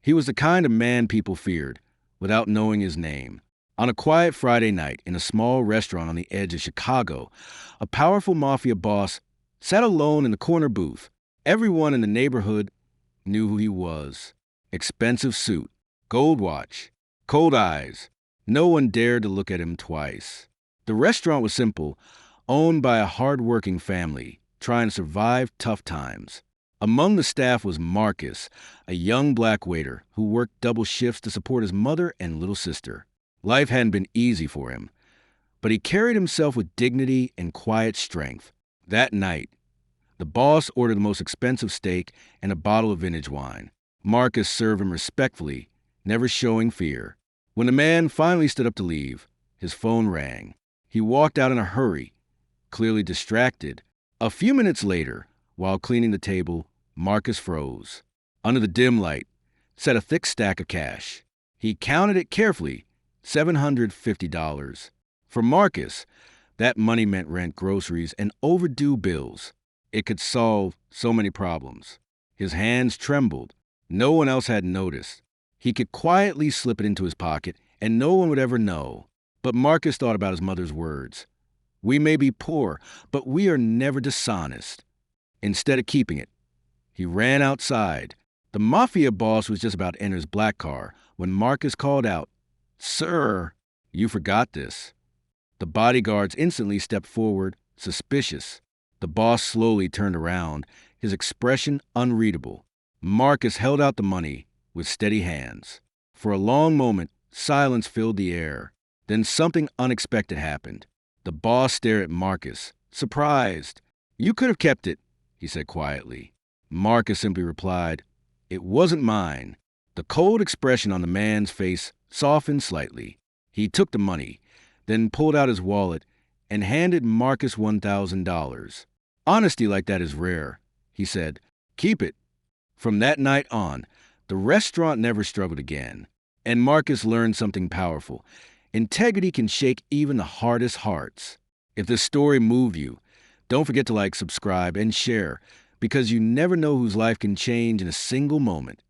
He was the kind of man people feared, without knowing his name. On a quiet Friday night in a small restaurant on the edge of Chicago, a powerful mafia boss sat alone in the corner booth. Everyone in the neighborhood knew who he was. Expensive suit, gold watch, cold eyes. No one dared to look at him twice. The restaurant was simple, owned by a hard-working family, trying to survive tough times. Among the staff was Marcus, a young black waiter who worked double shifts to support his mother and little sister. Life hadn't been easy for him, but he carried himself with dignity and quiet strength. That night, the boss ordered the most expensive steak and a bottle of vintage wine. Marcus served him respectfully, never showing fear. When the man finally stood up to leave, his phone rang. He walked out in a hurry, clearly distracted. A few minutes later, while cleaning the table, Marcus froze. Under the dim light sat a thick stack of cash. He counted it carefully, $750. For Marcus, that money meant rent, groceries, and overdue bills. It could solve so many problems. His hands trembled. No one else had noticed. He could quietly slip it into his pocket, and no one would ever know. But Marcus thought about his mother's words. We may be poor, but we are never dishonest. Instead of keeping it, he ran outside. The mafia boss was just about to enter his black car when Marcus called out, "Sir, you forgot this." The bodyguards instantly stepped forward, suspicious. The boss slowly turned around, his expression unreadable. Marcus held out the money with steady hands. For a long moment, silence filled the air. Then something unexpected happened. The boss stared at Marcus, surprised. "You could have kept it," he said quietly. Marcus simply replied, "It wasn't mine." The cold expression on the man's face softened slightly. He took the money, then pulled out his wallet and handed Marcus $1,000. "Honesty like that is rare," he said. "Keep it." From that night on, the restaurant never struggled again. And Marcus learned something powerful. Integrity can shake even the hardest hearts. If this story moved you, don't forget to like, subscribe, and share, because you never know whose life can change in a single moment.